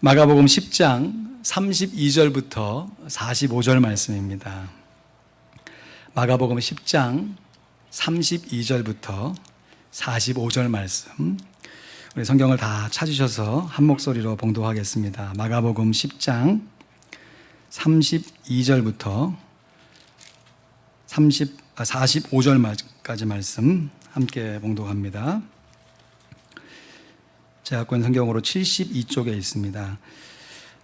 마가복음 10장 32절부터 45절 말씀입니다. 마가복음 10장 32절부터 45절 말씀. 우리 성경을 다 찾으셔서 한 목소리로 봉독하겠습니다. 마가복음 10장 32절부터 45절까지 말씀 함께 봉독합니다. 제 갖고 있는 성경으로 72쪽에 있습니다.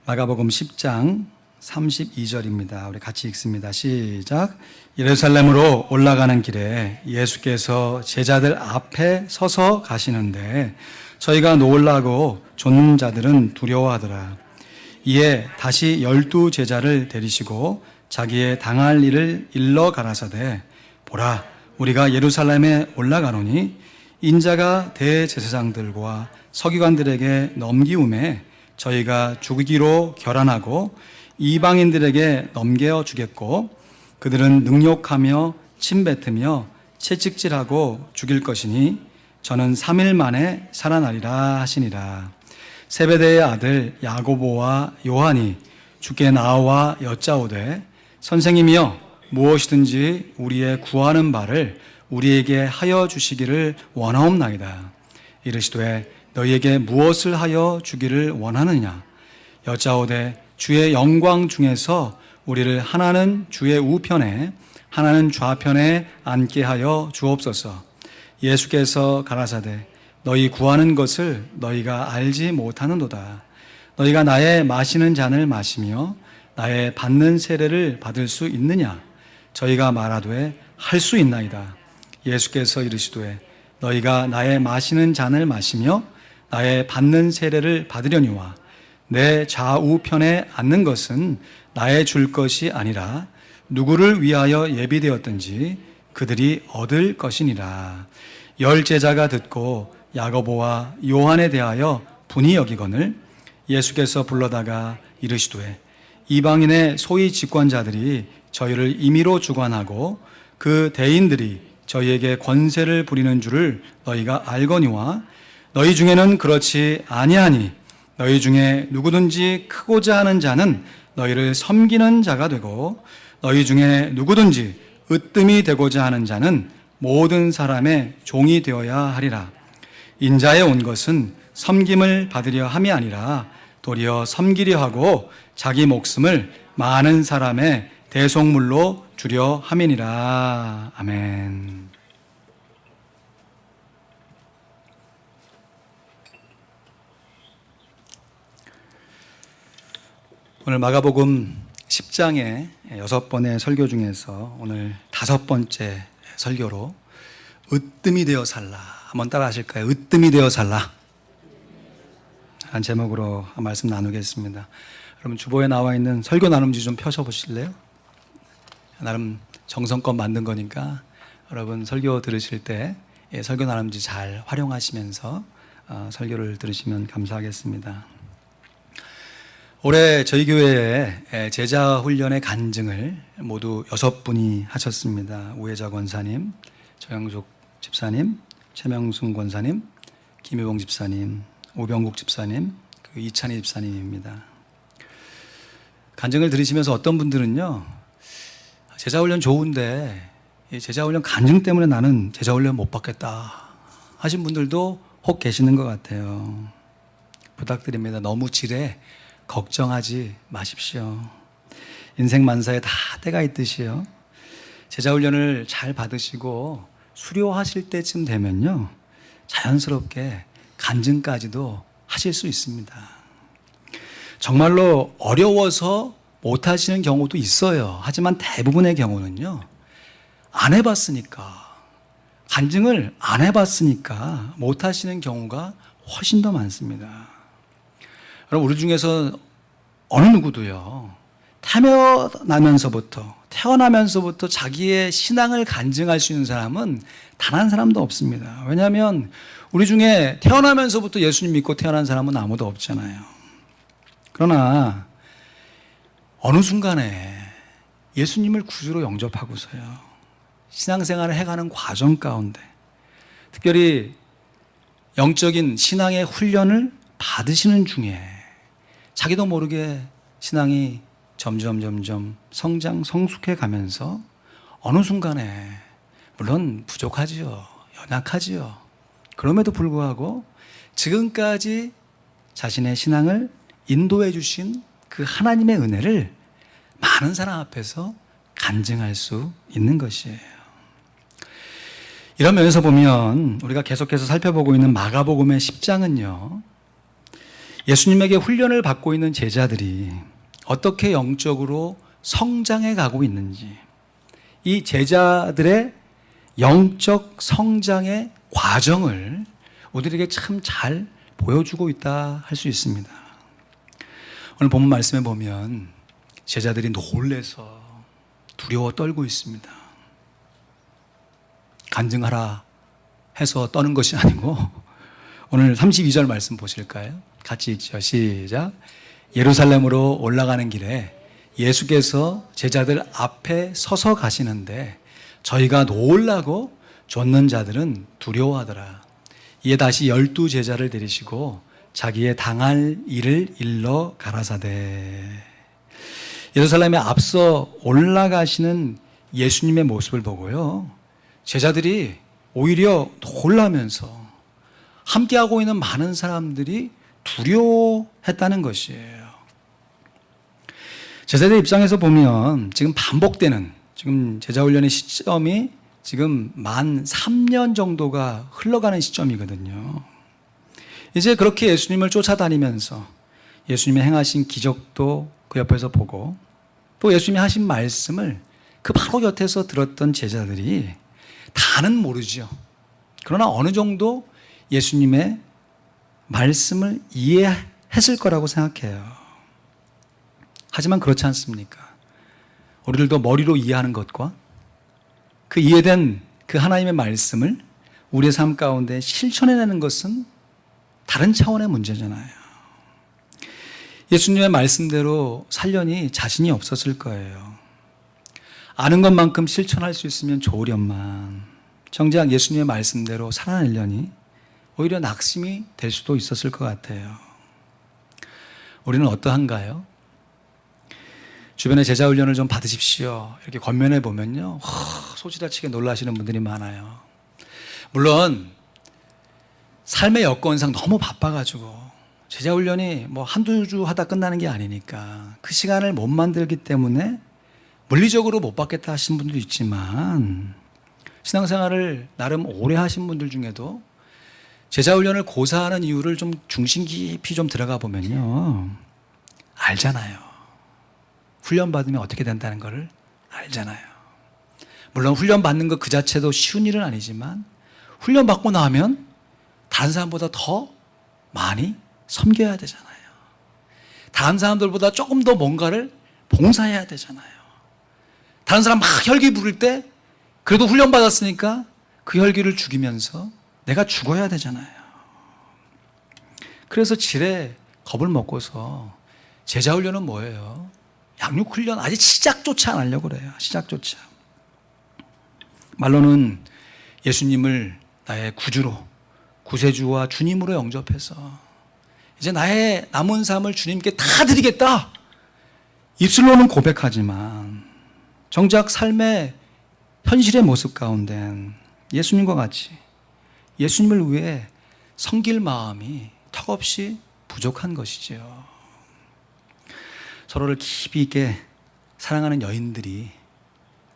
마가복음 10장 32절입니다. 우리 같이 읽습니다. 시작. 예루살렘으로 올라가는 길에 예수께서 제자들 앞에 서서 가시는데 저희가 놓으려고 쫓는 자들은 두려워하더라. 이에 다시 12 제자를 데리시고 자기의 당할 일을 일러 가라사대 보라 우리가 예루살렘에 올라가노니 인자가 대제사장들과 서기관들에게 넘기움에 저희가 죽이기로 결안하고 이방인들에게 넘겨 주겠고 그들은 능욕하며 침뱉으며 채찍질하고 죽일 것이니 저는 3일 만에 살아나리라 하시니라. 세베대의 아들 야고보와 요한이 주께 나와 여짜오되 선생님이여 무엇이든지 우리의 구하는 바를 우리에게 하여 주시기를 원하옵나이다. 이르시되 너희에게 무엇을 하여 주기를 원하느냐? 여짜오되 주의 영광 중에서 우리를 하나는 주의 우편에 하나는 좌편에 앉게 하여 주옵소서. 예수께서 가라사대 너희 구하는 것을 너희가 알지 못하는도다. 너희가 나의 마시는 잔을 마시며 나의 받는 세례를 받을 수 있느냐? 저희가 말하되 할 수 있나이다. 예수께서 이르시되 너희가 나의 마시는 잔을 마시며 나의 받는 세례를 받으려니와 내 좌우편에 앉는 것은 나의 줄 것이 아니라 누구를 위하여 예비되었든지 그들이 얻을 것이니라. 10 제자가 듣고 야고보와 요한에 대하여 분이 여기거늘 예수께서 불러다가 이르시되 이방인의 소위 직권자들이 저희를 임의로 주관하고 그 대인들이 저희에게 권세를 부리는 줄을 너희가 알거니와 너희 중에는 그렇지 아니하니 너희 중에 누구든지 크고자 하는 자는 너희를 섬기는 자가 되고 너희 중에 누구든지 으뜸이 되고자 하는 자는 모든 사람의 종이 되어야 하리라. 인자에 온 것은 섬김을 받으려 함이 아니라 도리어 섬기려 하고 자기 목숨을 많은 사람의 대속물로 주려 함이니라. 아멘. 오늘 마가복음 10장의 6번의 설교 중에서 오늘 5번째 설교로 으뜸이 되어 살라. 한번 따라 하실까요? 으뜸이 되어 살라. 한 제목으로 말씀 나누겠습니다. 여러분 주보에 나와 있는 설교 나눔지 좀 펴셔보실래요? 나름 정성껏 만든 거니까 여러분 설교 들으실 때 설교 나눔지 잘 활용하시면서 설교를 들으시면 감사하겠습니다. 올해 저희 교회에 제자 훈련의 간증을 모두 6분이 하셨습니다. 우혜자 권사님, 정영숙 집사님, 최명순 권사님, 김효봉 집사님, 오병국 집사님, 이찬희 집사님입니다. 간증을 들으시면서 어떤 분들은요, 제자훈련 좋은데 제자훈련 간증 때문에 나는 제자훈련 못 받겠다 하신 분들도 혹 계시는 것 같아요. 부탁드립니다. 너무 지레 걱정하지 마십시오. 인생 만사에 다 때가 있듯이요. 제자훈련을 잘 받으시고 수료하실 때쯤 되면요, 자연스럽게 간증까지도 하실 수 있습니다. 정말로 어려워서 못하시는 경우도 있어요. 하지만 대부분의 경우는요, 안 해봤으니까, 간증을 안 해봤으니까 못하시는 경우가 훨씬 더 많습니다. 여러분, 우리 중에서 어느 누구도요, 태어나면서부터 자기의 신앙을 간증할 수 있는 사람은 단 한 사람도 없습니다. 왜냐하면 우리 중에 태어나면서부터 예수님 믿고 태어난 사람은 아무도 없잖아요. 그러나 어느 순간에 예수님을 구주로 영접하고서요, 신앙생활을 해가는 과정 가운데 특별히 영적인 신앙의 훈련을 받으시는 중에 자기도 모르게 신앙이 점점 성숙해 가면서 어느 순간에 물론 부족하지요. 연약하지요. 그럼에도 불구하고 지금까지 자신의 신앙을 인도해 주신 그 하나님의 은혜를 많은 사람 앞에서 간증할 수 있는 것이에요. 이런 면에서 보면 우리가 계속해서 살펴보고 있는 마가복음의 10장은요. 예수님에게 훈련을 받고 있는 제자들이 어떻게 영적으로 성장해 가고 있는지, 이 제자들의 영적 성장의 과정을 우리에게 참 잘 보여주고 있다 할 수 있습니다. 오늘 본문 말씀에 보면 제자들이 놀래서 두려워 떨고 있습니다. 간증하라 해서 떠는 것이 아니고 오늘 32절 말씀 보실까요? 같이 읽죠. 시작. 예루살렘으로 올라가는 길에 예수께서 제자들 앞에 서서 가시는데 저희가 놀라고 쫓는 자들은 두려워하더라. 이에 다시 12 제자를 데리시고 자기의 당할 일을 일러 가라사대. 예루살렘에 앞서 올라가시는 예수님의 모습을 보고요, 제자들이 오히려 놀라면서 함께하고 있는 많은 사람들이 두려워했다는 것이에요. 제자들 입장에서 보면 지금 반복되는, 지금 제자훈련의 시점이 지금 만 3년 정도가 흘러가는 시점이거든요. 이제 그렇게 예수님을 쫓아다니면서 예수님의 행하신 기적도 그 옆에서 보고 또 예수님이 하신 말씀을 그 바로 곁에서 들었던 제자들이 다는 모르죠. 그러나 어느 정도 예수님의 말씀을 이해했을 거라고 생각해요. 하지만 그렇지 않습니까? 우리들도 머리로 이해하는 것과 그 이해된 그 하나님의 말씀을 우리의 삶 가운데 실천해내는 것은 다른 차원의 문제잖아요. 예수님의 말씀대로 살려니 자신이 없었을 거예요. 아는 것만큼 실천할 수 있으면 좋으련만 정작 예수님의 말씀대로 살아내려니 오히려 낙심이 될 수도 있었을 것 같아요. 우리는 어떠한가요? 주변에 제자훈련을 좀 받으십시오 이렇게 권면해 보면요, 소지다치게 놀라시는 분들이 많아요. 물론 삶의 여건상 너무 바빠가지고 제자훈련이 뭐 한두 주 하다 끝나는 게 아니니까 그 시간을 못 만들기 때문에 물리적으로 못 받겠다 하신 분도 있지만, 신앙생활을 나름 오래 하신 분들 중에도 제자훈련을 고사하는 이유를 좀 중심 깊이 좀 들어가 보면요, 알잖아요. 훈련 받으면 어떻게 된다는 걸 알잖아요. 물론 훈련 받는 것 그 자체도 쉬운 일은 아니지만 훈련 받고 나면 다른 사람보다 더 많이 섬겨야 되잖아요. 다른 사람들보다 조금 더 뭔가를 봉사해야 되잖아요. 다른 사람 막 혈기 부릴 때 그래도 훈련 받았으니까 그 혈기를 죽이면서 내가 죽어야 되잖아요. 그래서 지레 겁을 먹고서 제자훈련은 뭐예요? 양육훈련 아직 시작조차 안 하려고 그래요. 시작조차. 말로는 예수님을 나의 구주로, 구세주와 주님으로 영접해서 이제 나의 남은 삶을 주님께 다 드리겠다, 입술로는 고백하지만 정작 삶의 현실의 모습 가운데는 예수님과 같이 예수님을 위해 섬길 마음이 턱없이 부족한 것이죠. 서로를 깊이 있게 사랑하는 여인들이,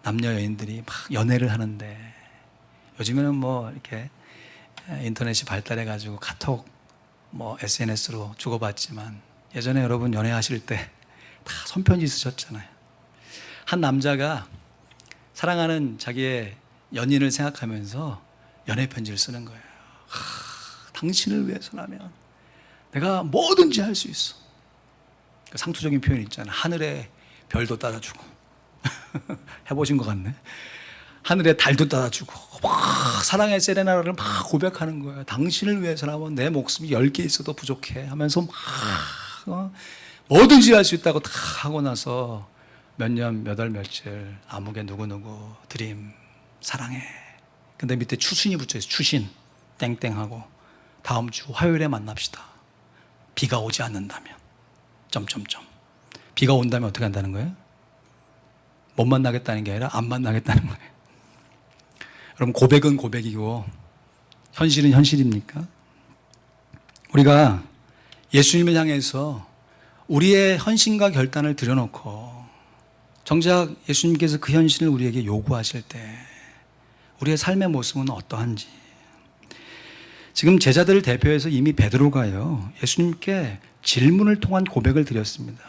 남녀 여인들이 막 연애를 하는데, 요즘에는 뭐 이렇게 인터넷이 발달해가지고 카톡, 뭐 SNS로 주고받지만 예전에 여러분 연애하실 때 다 손편지 쓰셨잖아요. 한 남자가 사랑하는 자기의 연인을 생각하면서 연애편지를 쓰는 거예요. 당신을 위해서라면 내가 뭐든지 할 수 있어. 상투적인 표현이 있잖아요. 하늘에 별도 따라주고 해보신 것 같네. 하늘에 달도 따라주고 막 사랑의 세레나를 막 고백하는 거예요. 당신을 위해서라면 내 목숨이 10개 있어도 부족해 하면서 막 뭐든지 할 수 있다고 다 하고 나서 몇 년, 몇 월, 며칠 아무개 누구누구 드림 사랑해. 근데 밑에 추신이 붙여있어요. 추신 땡땡하고 다음 주 화요일에 만납시다. 비가 오지 않는다면. 점점점. 비가 온다면 어떻게 한다는 거예요? 못 만나겠다는 게 아니라 안 만나겠다는 거예요. 여러분, 고백은 고백이고 현실은 현실입니까? 우리가 예수님을 향해서 우리의 헌신과 결단을 드려놓고 정작 예수님께서 그 현실을 우리에게 요구하실 때 우리의 삶의 모습은 어떠한지. 지금 제자들을 대표해서 이미 베드로가요, 예수님께 질문을 통한 고백을 드렸습니다.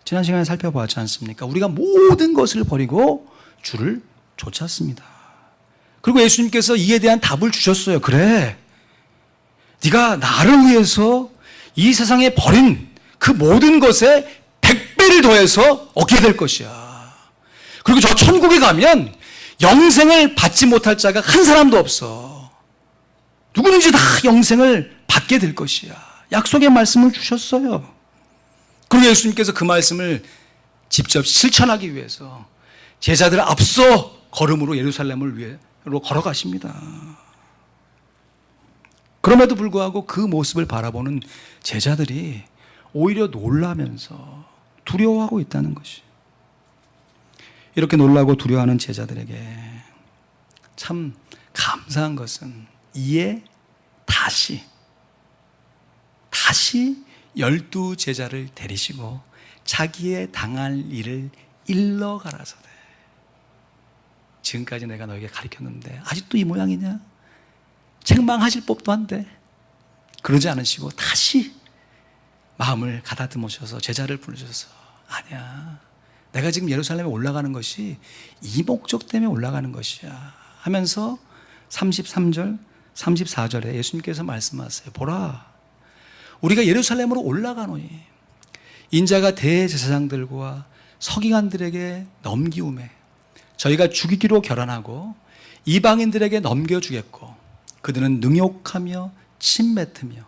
지난 시간에 살펴보았지 않습니까? 우리가 모든 것을 버리고 주를 쫓았습니다. 그리고 예수님께서 이에 대한 답을 주셨어요. 그래, 네가 나를 위해서 이 세상에 버린 그 모든 것에 100배를 더해서 얻게 될 것이야. 그리고 저 천국에 가면 영생을 받지 못할 자가 한 사람도 없어. 누구든지 다 영생을 받게 될 것이야. 약속의 말씀을 주셨어요. 그리고 예수님께서 그 말씀을 직접 실천하기 위해서 제자들을 앞서 걸음으로 예루살렘을 위로 걸어가십니다. 그럼에도 불구하고 그 모습을 바라보는 제자들이 오히려 놀라면서 두려워하고 있다는 것이. 이렇게 놀라고 두려워하는 제자들에게 참 감사한 것은 이에 다시 12 제자를 데리시고 자기의 당할 일을 일러 가라사대. 지금까지 내가 너에게 가르쳤는데 아직도 이 모양이냐? 책망하실 법도 한데. 그러지 않으시고 다시 마음을 가다듬으셔서 제자를 부르셔서, 아니야, 내가 지금 예루살렘에 올라가는 것이 이 목적 때문에 올라가는 것이야 하면서 33절 34절에 예수님께서 말씀하세요. 보라, 우리가 예루살렘으로 올라가노니 인자가 대제사장들과 서기관들에게 넘기움에 저희가 죽이기로 결단하고 이방인들에게 넘겨주겠고 그들은 능욕하며 침뱉으며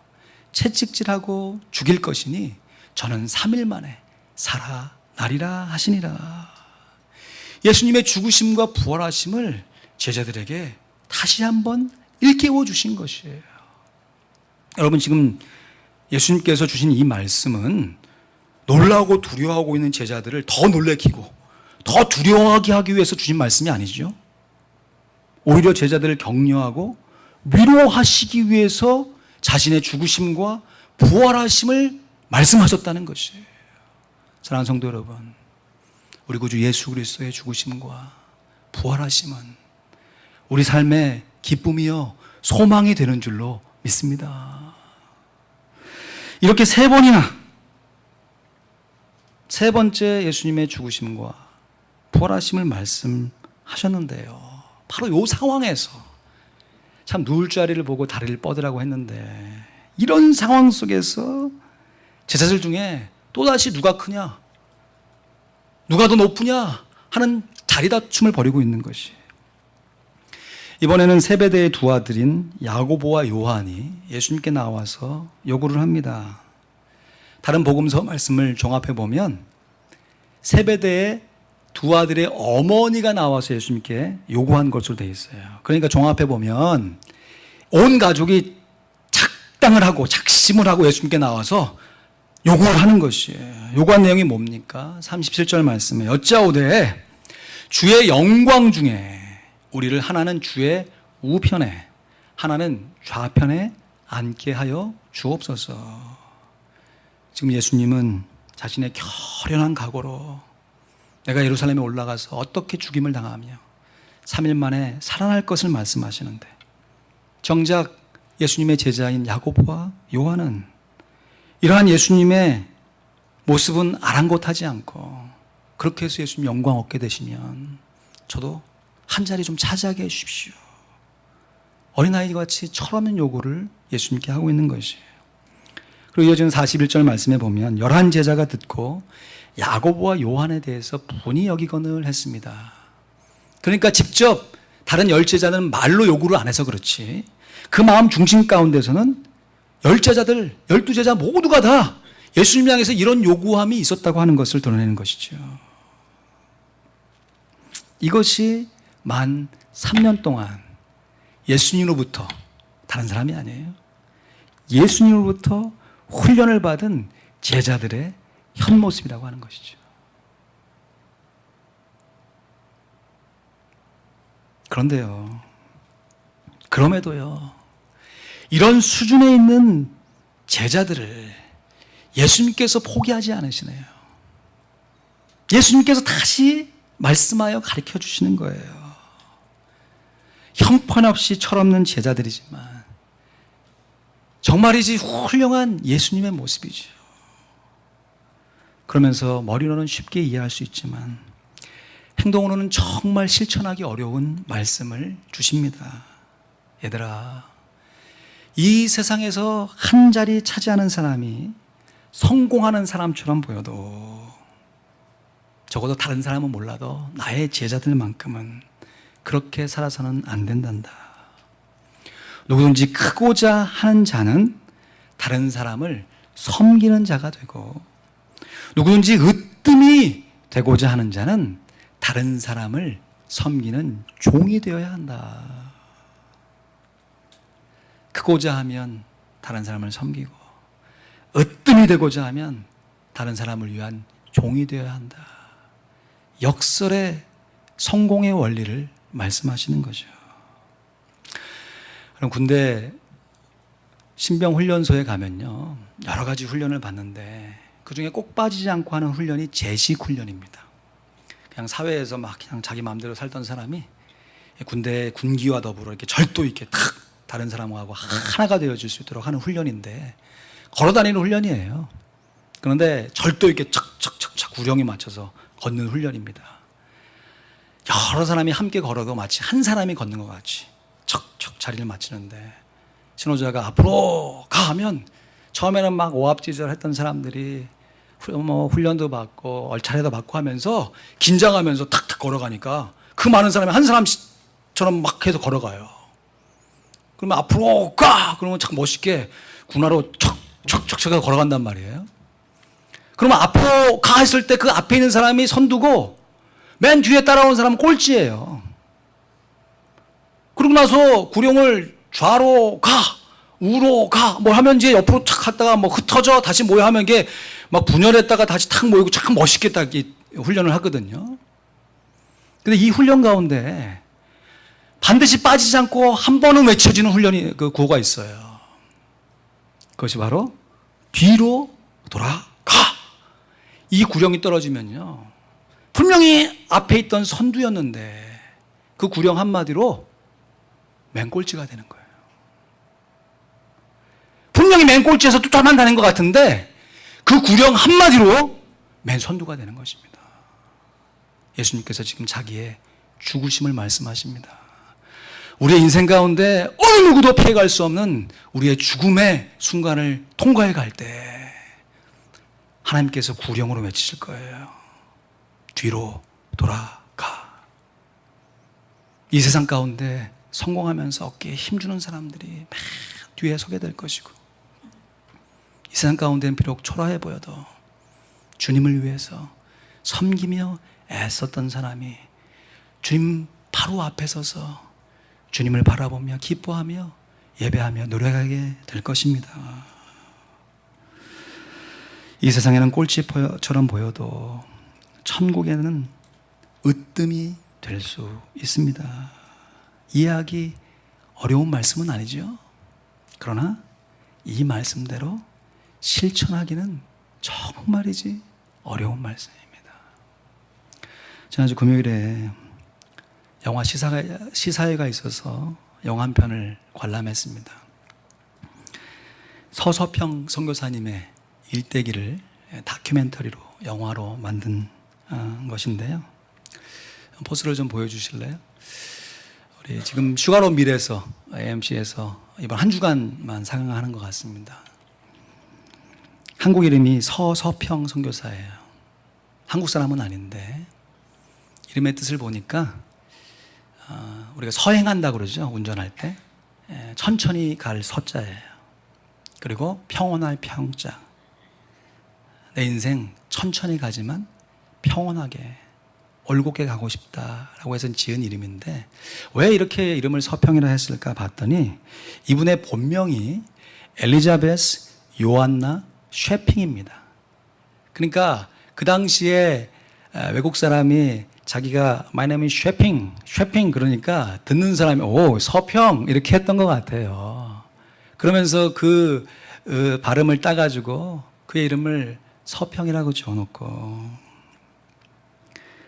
채찍질하고 죽일 것이니 저는 3일 만에 살아나리라 하시니라. 예수님의 죽으심과 부활하심을 제자들에게 다시 한번 일깨워 주신 것이에요. 여러분, 지금 예수님께서 주신 이 말씀은 놀라고 두려워하고 있는 제자들을 더 놀래키고 더 두려워하게 하기 위해서 주신 말씀이 아니죠. 오히려 제자들을 격려하고 위로하시기 위해서 자신의 죽으심과 부활하심을 말씀하셨다는 것이에요. 사랑하는 성도 여러분, 우리 구주 예수 그리스도의 죽으심과 부활하심은 우리 삶의 기쁨이요 소망이 되는 줄로 믿습니다. 이렇게 세 번째 예수님의 죽으심과 부활하심을 말씀하셨는데요, 바로 이 상황에서 참 누울 자리를 보고 다리를 뻗으라고 했는데, 이런 상황 속에서 제자들 중에 또다시 누가 크냐, 누가 더 높으냐 하는 자리다툼을 벌이고 있는 것이. 이번에는 세베대의 두 아들인 야고보와 요한이 예수님께 나와서 요구를 합니다. 다른 복음서 말씀을 종합해 보면 세베대의 두 아들의 어머니가 나와서 예수님께 요구한 것으로 되어 있어요. 그러니까 종합해 보면 온 가족이 작당을 하고 작심을 하고 예수님께 나와서 요구를 하는 것이에요. 요구한 내용이 뭡니까? 37절 말씀에 여짜오되 주의 영광 중에 우리를 하나는 주의 우편에 하나는 좌편에 앉게 하여 주옵소서. 지금 예수님은 자신의 결연한 각오로 내가 예루살렘에 올라가서 어떻게 죽임을 당하며 3일 만에 살아날 것을 말씀하시는데, 정작 예수님의 제자인 야고보와 요한은 이러한 예수님의 모습은 아랑곳하지 않고, 그렇게 해서 예수님 영광 얻게 되시면 저도 한 자리 좀 차지하게 해주십시오, 어린아이와 같이 철없는 요구를 예수님께 하고 있는 것이에요. 그리고 이어지는 41절 말씀에 보면 11 제자가 듣고 야고보와 요한에 대해서 분이 여기거늘 했습니다. 그러니까 직접 다른 10 제자는 말로 요구를 안 해서 그렇지, 그 마음 중심 가운데서는 10 제자들, 12 제자 모두가 다 예수님 향해서 이런 요구함이 있었다고 하는 것을 드러내는 것이죠. 이것이 만 3년 동안 예수님으로부터, 다른 사람이 아니에요, 예수님으로부터 훈련을 받은 제자들의 현 모습이라고 하는 것이죠. 그런데요, 그럼에도요, 이런 수준에 있는 제자들을 예수님께서 포기하지 않으시네요. 예수님께서 다시 말씀하여 가르쳐 주시는 거예요. 형편없이 철없는 제자들이지만 정말이지 훌륭한 예수님의 모습이죠. 그러면서 머리로는 쉽게 이해할 수 있지만 행동으로는 정말 실천하기 어려운 말씀을 주십니다. 얘들아, 이 세상에서 한 자리 차지하는 사람이 성공하는 사람처럼 보여도 적어도 다른 사람은 몰라도 나의 제자들만큼은 그렇게 살아서는 안 된단다. 누구든지 크고자 하는 자는 다른 사람을 섬기는 자가 되고, 누구든지 으뜸이 되고자 하는 자는 다른 사람을 섬기는 종이 되어야 한다. 크고자 하면 다른 사람을 섬기고, 으뜸이 되고자 하면 다른 사람을 위한 종이 되어야 한다. 역설의 성공의 원리를 말씀하시는 거죠. 그럼 군대 신병훈련소에 가면요, 여러 가지 훈련을 받는데 그 중에 꼭 빠지지 않고 하는 훈련이 제식 훈련입니다. 그냥 사회에서 막 그냥 자기 마음대로 살던 사람이 군대 군기와 더불어 이렇게 절도 있게 탁 다른 사람하고 하나가 되어질 수 있도록 하는 훈련인데, 걸어다니는 훈련이에요. 그런데 절도 있게 척척척척 구령에 맞춰서 걷는 훈련입니다. 여러 사람이 함께 걸어도 마치 한 사람이 걷는 것 같이 척척 자리를 맞추는데, 신호자가 앞으로 가 하면 처음에는 막 오합지졸 했던 사람들이 훈련도 받고 얼차례도 받고 하면서 긴장하면서 탁탁 걸어가니까 그 많은 사람이 한 사람처럼 막 해서 걸어가요. 그러면 앞으로 가! 그러면 참 멋있게 군화로 척척척 걸어간단 말이에요. 그러면 앞으로 가 했을 때 그 앞에 있는 사람이 선두고 맨 뒤에 따라오는 사람은 꼴찌예요. 그러고 나서 구령을 좌로 가, 우로 가, 뭐 하면 이제 옆으로 탁 갔다가 뭐 흩어져 다시 모여 하면 이게 막 분열했다가 다시 탁 모이고 참 멋있게 딱 훈련을 하거든요. 근데 이 훈련 가운데 반드시 빠지지 않고 한 번은 외쳐지는 훈련이, 그 구호가 있어요. 그것이 바로 뒤로 돌아가. 이 구령이 떨어지면요, 분명히 앞에 있던 선두였는데 그 구령 한마디로 맨꼴찌가 되는 거예요. 분명히 맨꼴찌에서 쫓아만다는 것 같은데 그 구령 한마디로 맨선두가 되는 것입니다. 예수님께서 지금 자기의 죽으심을 말씀하십니다. 우리의 인생 가운데 어느 누구도 피해갈 수 없는 우리의 죽음의 순간을 통과해 갈 때 하나님께서 구령으로 외치실 거예요. 뒤로 돌아가. 이 세상 가운데 성공하면서 어깨에 힘주는 사람들이 맨 뒤에 서게 될 것이고, 이 세상 가운데는 비록 초라해 보여도 주님을 위해서 섬기며 애썼던 사람이 주님 바로 앞에 서서 주님을 바라보며 기뻐하며 예배하며 노래하게 될 것입니다. 이 세상에는 꼴찌처럼 보여도 천국에는 으뜸이 될 수 있습니다. 이해하기 어려운 말씀은 아니죠. 그러나 이 말씀대로 실천하기는 정말이지 어려운 말씀입니다. 지난주 금요일에 영화 시사회가 있어서 영화 한 편을 관람했습니다. 서서평 선교사님의 일대기를 다큐멘터리로 영화로 만든 것인데요. 포스를 좀 보여주실래요? 우리 지금 슈가로 밀에서 AMC에서 이번 한 주간만 상영하는 것 같습니다. 한국 이름이 서서평 선교사예요. 한국 사람은 아닌데 이름의 뜻을 보니까 우리가 서행한다 그러죠. 운전할 때 천천히 갈 서자예요. 그리고 평온할 평자. 내 인생 천천히 가지만 평온하게 올곧게 가고 싶다라고 해서 지은 이름인데, 왜 이렇게 이름을 서평이라 했을까 봤더니 이분의 본명이 엘리자베스 요안나 쉐핑입니다. 그러니까 그 당시에 외국 사람이 자기가 My name is 쉐핑 그러니까 듣는 사람이 오 서평 이렇게 했던 것 같아요. 그러면서 그 발음을 따가지고 그의 이름을 서평이라고 지어놓고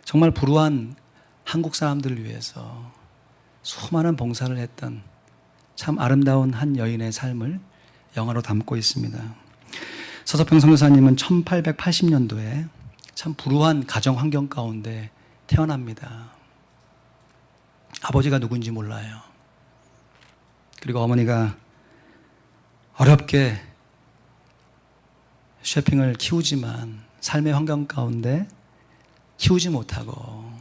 정말 불우한 한국 사람들을 위해서 수많은 봉사를 했던 참 아름다운 한 여인의 삶을 영화로 담고 있습니다. 서서평 선교사님은 1880년도에 참 불우한 가정 환경 가운데 태어납니다. 아버지가 누군지 몰라요. 그리고 어머니가 어렵게 쉐핑을 키우지만 삶의 환경 가운데 키우지 못하고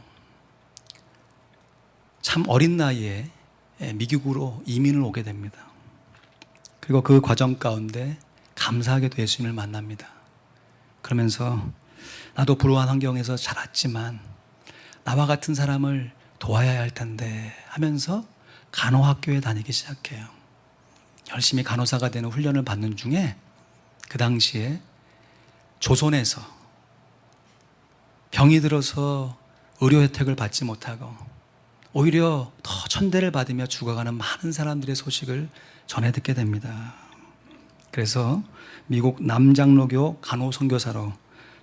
참 어린 나이에 미국으로 이민을 오게 됩니다. 그리고 그 과정 가운데 감사하게도 예수님을 만납니다. 그러면서 나도 불우한 환경에서 자랐지만 나와 같은 사람을 도와야 할 텐데 하면서 간호학교에 다니기 시작해요. 열심히 간호사가 되는 훈련을 받는 중에 그 당시에 조선에서 병이 들어서 의료 혜택을 받지 못하고 오히려 더 천대를 받으며 죽어가는 많은 사람들의 소식을 전해 듣게 됩니다. 그래서 미국 남장로교 간호선교사로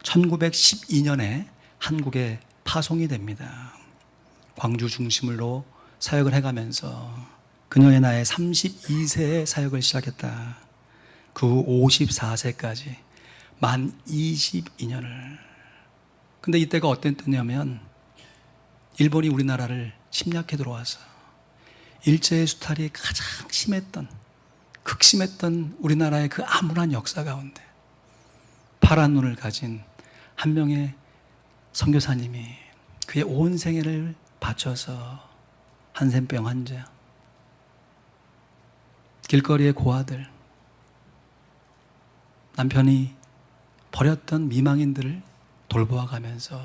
1912년에 한국에 파송이 됩니다. 광주 중심으로 사역을 해가면서 그녀의 나이 32세에 사역을 시작했다. 그 후 54세까지 만 22년을. 근데 이때가 어떤 때냐면 일본이 우리나라를 침략해 들어와서 일제의 수탈이 가장 심했던 극심했던 우리나라의 그 암울한 역사 가운데 파란 눈을 가진 한 명의 선교사님이 그의 온 생애를 바쳐서 한센병 환자, 길거리의 고아들, 남편이 버렸던 미망인들을 돌보아가면서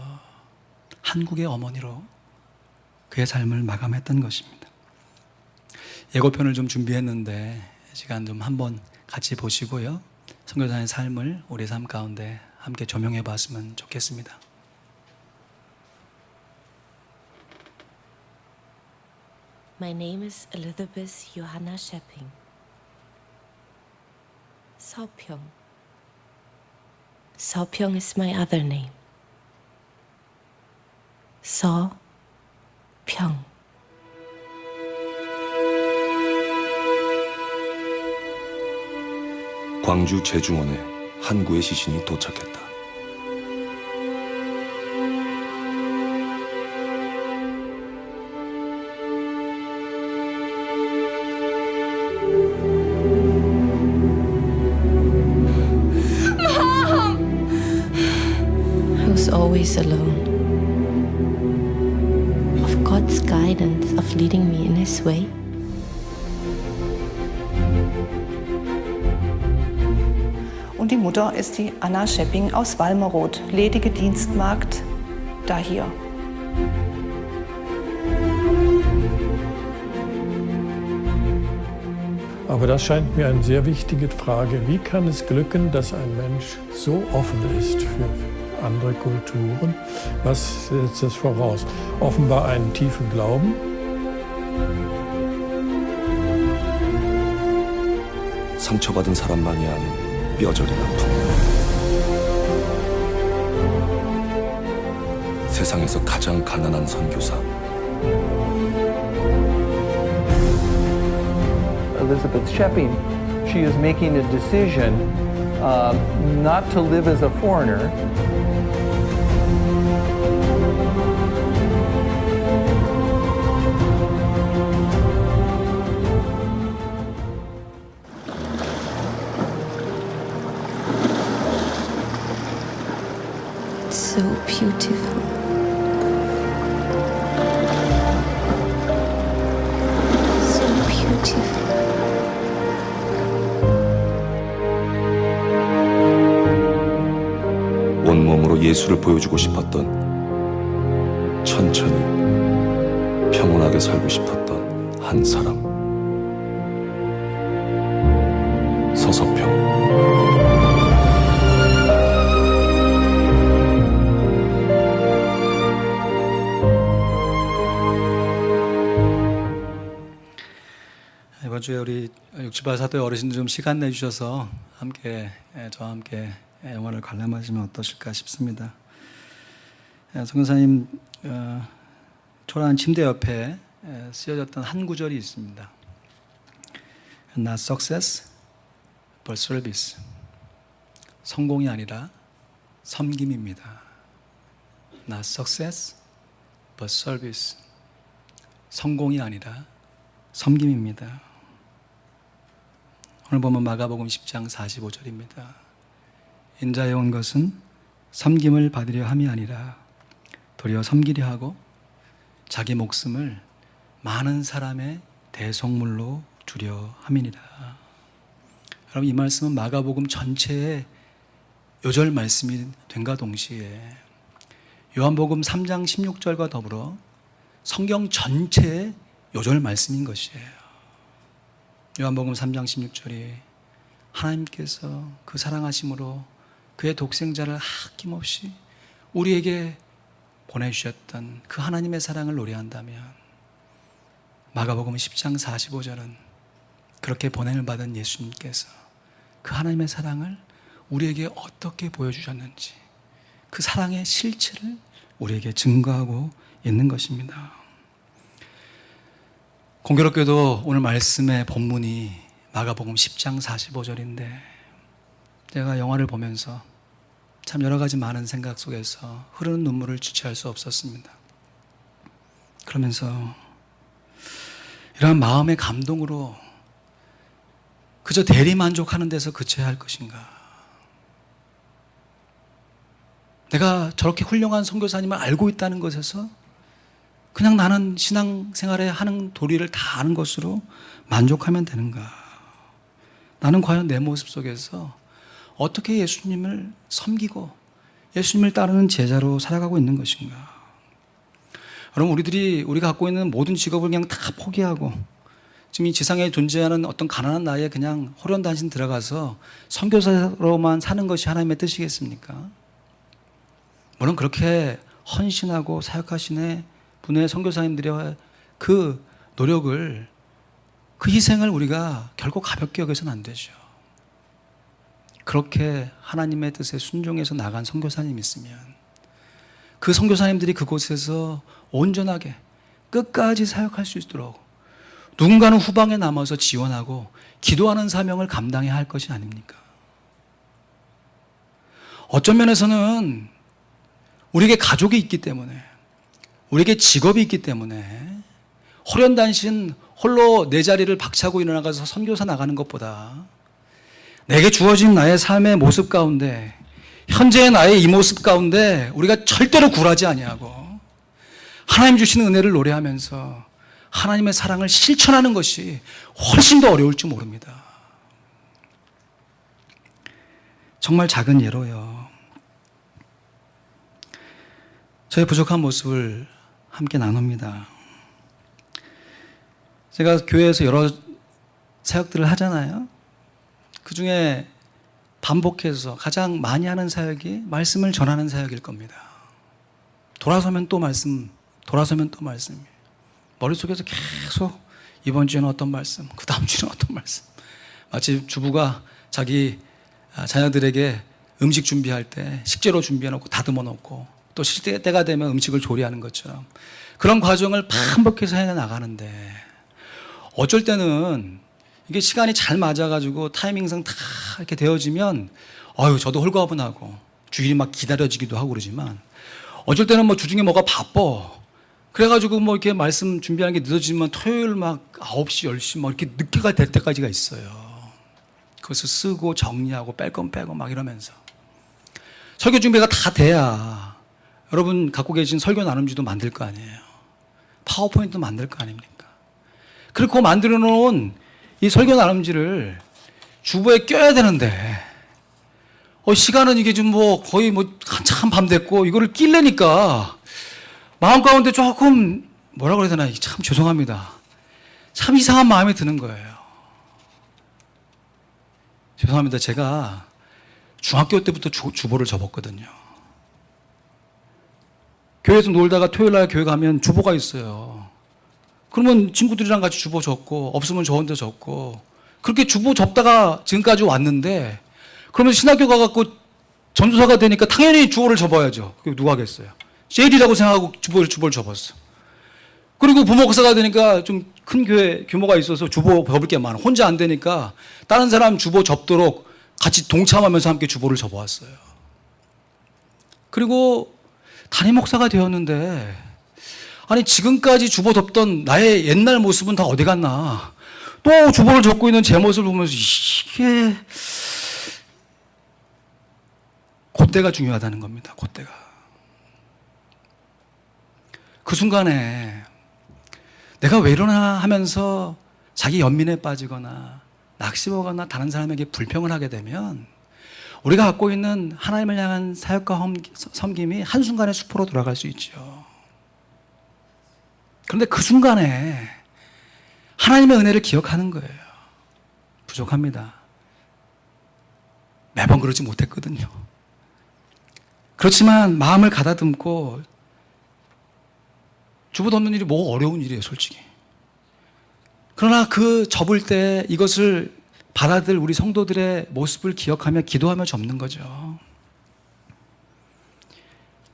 한국의 어머니로 그의 삶을 마감했던 것입니다. 예고편을 좀 준비했는데 시간 좀 한번 같이 보시고요. 선교사의 삶을 우리 삶 가운데 함께 조명해 봤으면 좋겠습니다. My name is Elizabeth Johanna Schepping. Sopyeong. Sopyeong is my other name. Sopyeong. 광주 제중원에 한구의 시신이 도착했다. I was always alone. Of God's guidance, of leading me in His way. Und die Mutter ist die Anna Schepping aus Walmeroth, ledige Dienstmagd, da hier. Aber das scheint mir eine sehr wichtige Frage. Wie kann es glücken, dass ein Mensch so offen ist für andere Kulturen? Was setzt das voraus? Offenbar einen tiefen Glauben. 상처받은 사람만이 아는 뼈저린 아픔. 세상에서 가장 가난한 선교사. Elizabeth Schepping, she is making a decision not to live as a foreigner. It's so beautiful. So beautiful. 온몸으로 예수를 보여주고 싶었던, 천천히 평온하게 살고 싶었던 한 사람. 서서평. 주에 우리 68 사도의 어르신들 좀 시간 내주셔서 함께 저와 함께 영화를 관람하시면 어떠실까 싶습니다. 선교사님 초라한 침대 옆에 쓰여졌던 한 구절이 있습니다. Not success, but service. 성공이 아니라 섬김입니다. Not success, but service. 성공이 아니라 섬김입니다. 오늘 보면 마가복음 10장 45절입니다. 인자에 온 것은 섬김을 받으려 함이 아니라 도리어 섬기려 하고 자기 목숨을 많은 사람의 대속물로 주려 함이니라. 여러분, 이 말씀은 마가복음 전체의 요절 말씀이 된과 동시에 요한복음 3장 16절과 더불어 성경 전체의 요절 말씀인 것이에요. 요한복음 3장 16절이 하나님께서 그 사랑하심으로 그의 독생자를 아낌없이 우리에게 보내주셨던 그 하나님의 사랑을 노래한다면, 마가복음 10장 45절은 그렇게 보냄을 받은 예수님께서 그 하나님의 사랑을 우리에게 어떻게 보여주셨는지 그 사랑의 실체를 우리에게 증거하고 있는 것입니다. 공교롭게도 오늘 말씀의 본문이 마가복음 10장 45절인데 제가 영화를 보면서 참 여러 가지 많은 생각 속에서 흐르는 눈물을 주체할 수 없었습니다. 그러면서 이러한 마음의 감동으로 그저 대리만족하는 데서 그쳐야 할 것인가? 내가 저렇게 훌륭한 선교사님을 알고 있다는 것에서 그냥 나는 신앙생활에 하는 도리를 다 아는 것으로 만족하면 되는가? 나는 과연 내 모습 속에서 어떻게 예수님을 섬기고 예수님을 따르는 제자로 살아가고 있는 것인가? 여러분, 우리가 갖고 있는 모든 직업을 그냥 다 포기하고 지금 이 지상에 존재하는 어떤 가난한 나이에 그냥 호련단신 들어가서 선교사로만 사는 것이 하나님의 뜻이겠습니까? 물론 그렇게 헌신하고 사역하시는 분의 선교사님들의 그 노력을, 그 희생을 우리가 결코 가볍게 여겨서는 안 되죠. 그렇게 하나님의 뜻에 순종해서 나간 선교사님이 있으면 그 선교사님들이 그곳에서 온전하게 끝까지 사역할 수 있도록 누군가는 후방에 남아서 지원하고 기도하는 사명을 감당해야 할 것이 아닙니까? 어떤 면에서는 우리에게 가족이 있기 때문에, 우리에게 직업이 있기 때문에 호련단신 홀로 내 자리를 박차고 일어나가서 선교사 나가는 것보다 내게 주어진 나의 삶의 모습 가운데, 현재의 나의 이 모습 가운데 우리가 절대로 굴하지 아니하고 하나님 주시는 은혜를 노래하면서 하나님의 사랑을 실천하는 것이 훨씬 더 어려울지 모릅니다. 정말 작은 예로요, 저의 부족한 모습을 함께 나눕니다. 제가 교회에서 여러 사역들을 하잖아요. 그 중에 반복해서 가장 많이 하는 사역이 말씀을 전하는 사역일 겁니다. 돌아서면 또 말씀, 돌아서면 또 말씀. 머릿속에서 계속 이번 주에는 어떤 말씀, 그 다음 주에는 어떤 말씀. 마치 주부가 자기 자녀들에게 음식 준비할 때 식재료 준비해 놓고 다듬어 놓고 또 쉴 때가 되면 음식을 조리하는 것처럼 그런 과정을 반복해서 해 나가는데, 어쩔 때는 이게 시간이 잘 맞아가지고 타이밍상 다 이렇게 되어지면 저도 홀가분하고 주일이 막 기다려지기도 하고 그러지만, 어쩔 때는 뭐 주중에 뭐가 바빠 그래가지고 뭐 이렇게 말씀 준비하는 게 늦어지면 토요일 막 9시, 10시 막 이렇게 늦게가 될 때까지가 있어요. 그것을 쓰고 정리하고 뺄 건 빼고 막 이러면서 설교 준비가 다 돼야 여러분 갖고 계신 설교 나눔지도 만들 거 아니에요. 파워포인트도 만들 거 아닙니까? 그리고 만들어 놓은 이 설교 나눔지를 주보에 껴야 되는데 시간은 이게 좀 뭐 거의 뭐 한참 밤 됐고 이거를 끼려니까 마음 가운데 조금 뭐라 그래야 되나, 참 죄송합니다. 참 이상한 마음이 드는 거예요. 죄송합니다. 제가 중학교 때부터 주보를 접었거든요. 교회에서 놀다가 토요일 날 교회 가면 주보가 있어요. 그러면 친구들이랑 같이 주보 접고 없으면 저 혼자 접고 그렇게 주보 접다가 지금까지 왔는데 그러면 신학교 가갖고 전도사가 되니까 당연히 주보를 접어야죠. 그게 누가 하겠어요. 제일이라고 생각하고 주보를 접었어. 그리고 부목사가 되니까 좀 큰 교회 규모가 있어서 주보 접을 게 많아. 혼자 안 되니까 다른 사람 주보 접도록 같이 동참하면서 함께 주보를 접어왔어요. 그리고 담임 목사가 되었는데 아니 지금까지 주보 접던 나의 옛날 모습은 다 어디 갔나. 또 주보를 접고 있는 제 모습을 보면서 이게 그때가 중요하다는 겁니다. 그때가. 그 순간에 내가 왜 이러나 하면서 자기 연민에 빠지거나 낙심하거나 다른 사람에게 불평을 하게 되면 우리가 갖고 있는 하나님을 향한 사역과 섬김이 한순간에 수포로 돌아갈 수 있죠. 그런데 그 순간에 하나님의 은혜를 기억하는 거예요. 부족합니다. 매번 그러지 못했거든요. 그렇지만 마음을 가다듬고 주보 덮는 일이 뭐 어려운 일이에요, 솔직히. 그러나 그 접을 때 이것을 받아들 우리 성도들의 모습을 기억하며 기도하며 접는 거죠.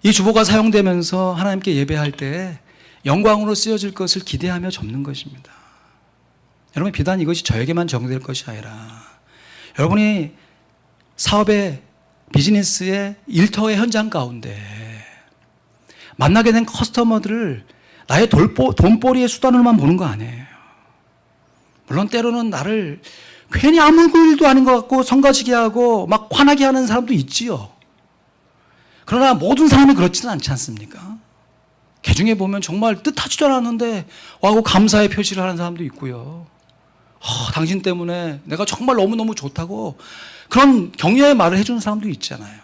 이 주보가 사용되면서 하나님께 예배할 때 영광으로 쓰여질 것을 기대하며 접는 것입니다. 여러분, 비단 이것이 저에게만 적용될 것이 아니라 여러분이 사업의 비즈니스의 일터의 현장 가운데 만나게 된 커스터머들을 나의 돈벌이의 수단으로만 보는 거 아니에요. 물론 때로는 나를 괜히 아무 일도 아닌 것 같고 성가시게 하고 막 화나게 하는 사람도 있지요. 그러나 모든 사람이 그렇지는 않지 않습니까? 그 중에 보면 정말 뜻하지도 않았는데 와고 감사의 표시를 하는 사람도 있고요. 당신 때문에 내가 정말 너무너무 좋다고 그런 격려의 말을 해주는 사람도 있잖아요.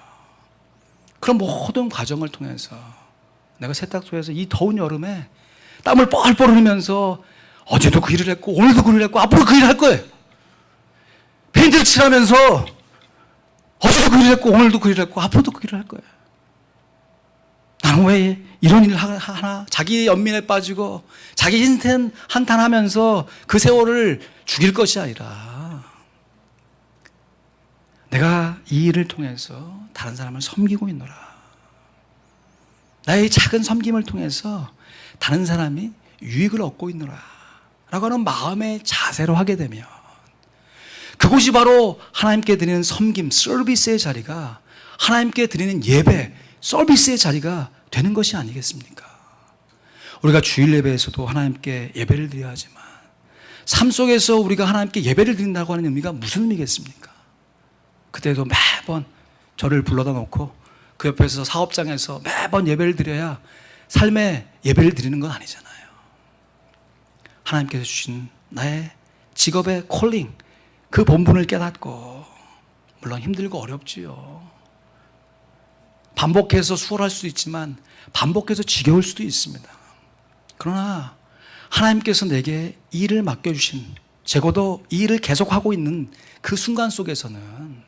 그런 모든 과정을 통해서 내가 세탁소에서 이 더운 여름에 땀을 뻘뻘 흘리면서 어제도 그 일을 했고 오늘도 그 일을 했고 앞으로 그 일을 할 거예요. 페인트를 칠하면서 어제도 그 일을 했고 오늘도 그 일을 했고 앞으로도 그 일을 할 거예요. 나는 왜 이런 일을 하나? 자기 연민에 빠지고 자기 인생 한탄하면서 그 세월을 죽일 것이 아니라 내가 이 일을 통해서 다른 사람을 섬기고 있노라. 나의 작은 섬김을 통해서 다른 사람이 유익을 얻고 있노라 라고 하는 마음의 자세로 하게 되면 그곳이 바로 하나님께 드리는 섬김, 서비스의 자리가 하나님께 드리는 예배, 서비스의 자리가 되는 것이 아니겠습니까? 우리가 주일 예배에서도 하나님께 예배를 드려야 하지만 삶 속에서 우리가 하나님께 예배를 드린다고 하는 의미가 무슨 의미겠습니까? 그때도 매번 저를 불러다 놓고 그 옆에서 사업장에서 매번 예배를 드려야 삶의 예배를 드리는 건 아니잖아요. 하나님께서 주신 나의 직업의 콜링, 그 본분을 깨닫고 물론 힘들고 어렵지요. 반복해서 수월할 수도 있지만 반복해서 지겨울 수도 있습니다. 그러나 하나님께서 내게 이 일을 맡겨주신, 적어도 이 일을 계속하고 있는 그 순간 속에서는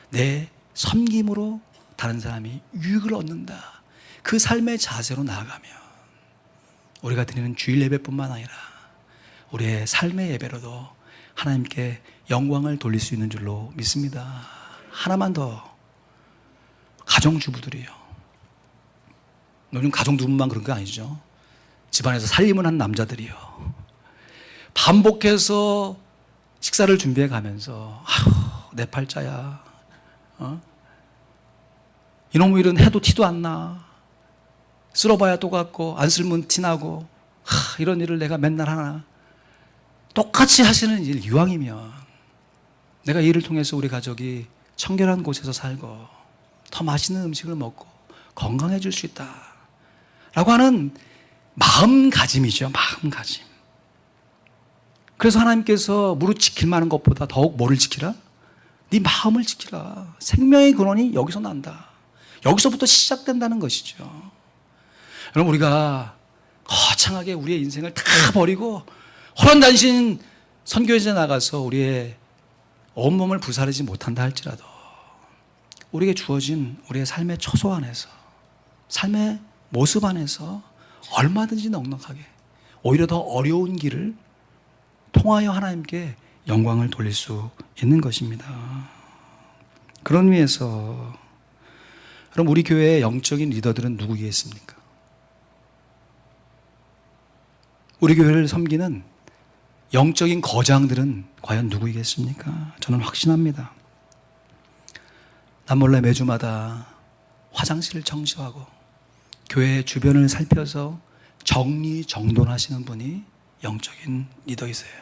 내 섬김으로 다른 사람이 유익을 얻는다. 그 삶의 자세로 나아가면 우리가 드리는 주일 예배뿐만 아니라 우리의 삶의 예배로도 하나님께 영광을 돌릴 수 있는 줄로 믿습니다. 하나만 더. 가정주부들이요. 요즘 가정주부만 그런 거 아니죠. 집안에서 살림을 한 남자들이요. 반복해서 식사를 준비해 가면서 내 팔자야. 이놈의 일은 해도 티도 안 나. 쓸어봐야 똑같고 안 쓸면 티나고 이런 일을 내가 맨날 하나. 똑같이 하시는 일 이왕이면 내가 이 일을 통해서 우리 가족이 청결한 곳에서 살고 더 맛있는 음식을 먹고 건강해질 수 있다 라고 하는 마음가짐이죠. 마음가짐. 그래서 하나님께서 무릇 지킬 만한 것보다 더욱 뭐를 지키라? 네 마음을 지키라. 생명의 근원이 여기서 난다. 여기서부터 시작된다는 것이죠. 여러분, 우리가 거창하게 우리의 인생을 다 버리고 호란단신 선교지에 나가서 우리의 온몸을 부사르지 못한다 할지라도 우리에게 주어진 우리의 삶의 초소 안에서, 삶의 모습 안에서 얼마든지 넉넉하게 오히려 더 어려운 길을 통하여 하나님께 영광을 돌릴 수 있는 것입니다. 그런 의미에서 그럼 우리 교회의 영적인 리더들은 누구겠습니까? 우리 교회를 섬기는 영적인 거장들은 과연 누구이겠습니까? 저는 확신합니다. 남몰래 매주마다 화장실을 청소하고 교회 주변을 살펴서 정리정돈하시는 분이 영적인 리더이세요.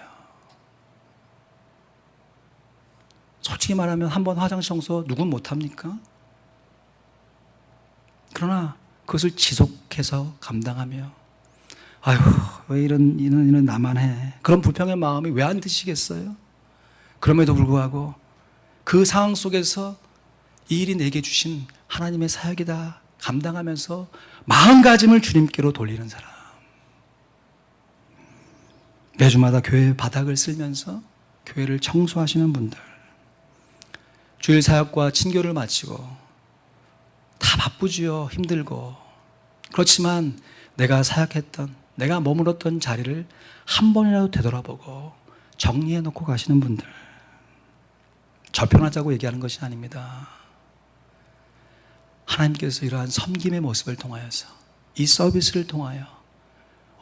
솔직히 말하면 한 번 화장실 청소 누군 못합니까? 그러나 그것을 지속해서 감당하며 아휴 왜 이런 나만 해. 그런 불평의 마음이 왜 안 드시겠어요? 그럼에도 불구하고 그 상황 속에서 이 일이 내게 주신 하나님의 사역이다 감당하면서 마음가짐을 주님께로 돌리는 사람. 매주마다 교회 바닥을 쓸면서 교회를 청소하시는 분들. 주일 사역과 친교를 마치고 다 바쁘지요. 힘들고. 그렇지만 내가 사역했던, 내가 머물렀던 자리를 한 번이라도 되돌아보고 정리해 놓고 가시는 분들. 저편하자고 얘기하는 것이 아닙니다. 하나님께서 이러한 섬김의 모습을 통하여서 이 서비스를 통하여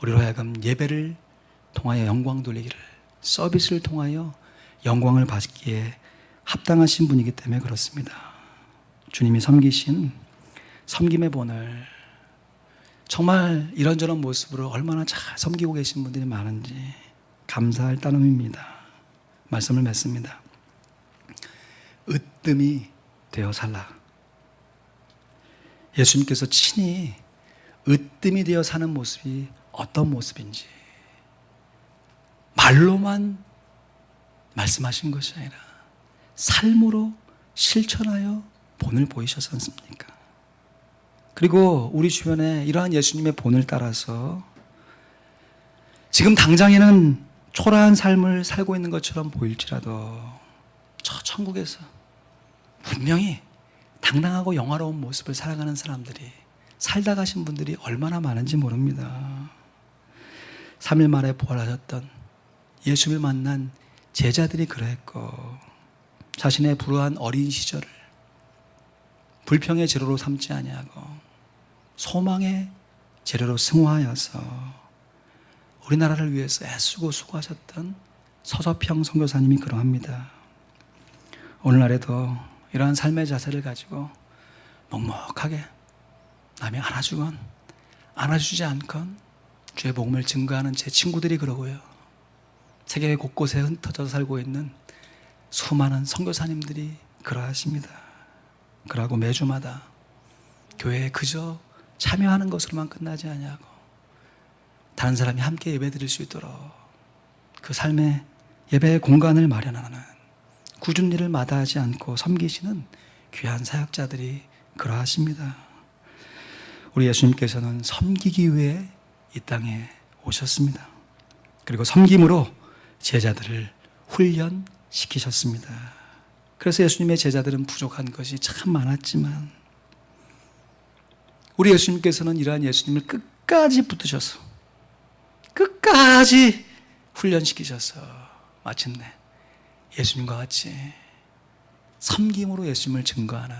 우리로 하여금 예배를 통하여 영광 돌리기를, 서비스를 통하여 영광을 받기에 합당하신 분이기 때문에 그렇습니다. 주님이 섬기신 섬김의 본을 정말 이런저런 모습으로 얼마나 잘 섬기고 계신 분들이 많은지 감사할 따름입니다. 말씀을 맺습니다. 으뜸이 되어 살라. 예수님께서 친히 으뜸이 되어 사는 모습이 어떤 모습인지 말로만 말씀하신 것이 아니라 삶으로 실천하여 본을 보이셨지 않습니까? 그리고 우리 주변에 이러한 예수님의 본을 따라서 지금 당장에는 초라한 삶을 살고 있는 것처럼 보일지라도 저 천국에서 분명히 당당하고 영화로운 모습을 살아가는 사람들이, 살다 가신 분들이 얼마나 많은지 모릅니다. 3일 만에 부활하셨던 예수를 만난 제자들이 그러했고, 자신의 불우한 어린 시절을 불평의 재료로 삼지 아니하고 소망의 재료로 승화하여서 우리나라를 위해서 애쓰고 수고하셨던 서서평 선교사님이 그러합니다. 오늘날에도 이러한 삶의 자세를 가지고 묵묵하게 남이 안아주건 안아주지 않건 주의 복음을 증거하는 제 친구들이 그러고요. 세계 곳곳에 흩어져 살고 있는 수많은 선교사님들이 그러하십니다. 그러고 매주마다 교회에 그저 참여하는 것으로만 끝나지 아니하고 다른 사람이 함께 예배드릴 수 있도록 그 삶의 예배의 공간을 마련하는, 굳은 일을 마다하지 않고 섬기시는 귀한 사역자들이 그러하십니다. 우리 예수님께서는 섬기기 위해 이 땅에 오셨습니다. 그리고 섬김으로 제자들을 훈련시키셨습니다. 그래서 예수님의 제자들은 부족한 것이 참 많았지만 우리 예수님께서는 이러한 예수님을 끝까지 붙드셔서 끝까지 훈련시키셔서 마침내 예수님과 같이 섬김으로 예수님을 증거하는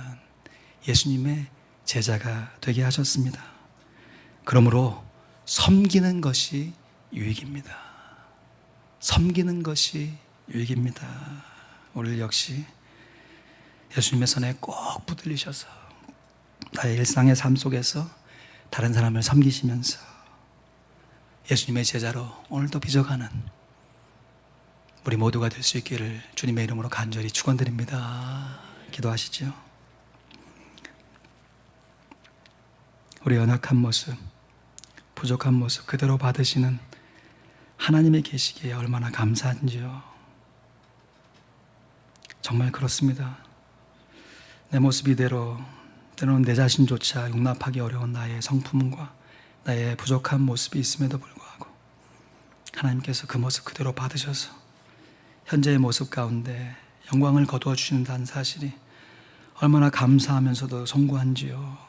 예수님의 제자가 되게 하셨습니다. 그러므로 섬기는 것이 유익입니다. 섬기는 것이 유익입니다. 오늘 역시 예수님의 손에 꼭 붙들리셔서 나의 일상의 삶 속에서 다른 사람을 섬기시면서 예수님의 제자로 오늘도 빚어가는 우리 모두가 될 수 있기를 주님의 이름으로 간절히 축원드립니다. 기도하시죠. 우리 연약한 모습, 부족한 모습 그대로 받으시는 하나님의 계시기에 얼마나 감사한지요. 정말 그렇습니다. 내 모습 이대로 때로는 내 자신조차 용납하기 어려운 나의 성품과 나의 부족한 모습이 있음에도 불구하고 하나님께서 그 모습 그대로 받으셔서 현재의 모습 가운데 영광을 거두어 주신다는 사실이 얼마나 감사하면서도 송구한지요.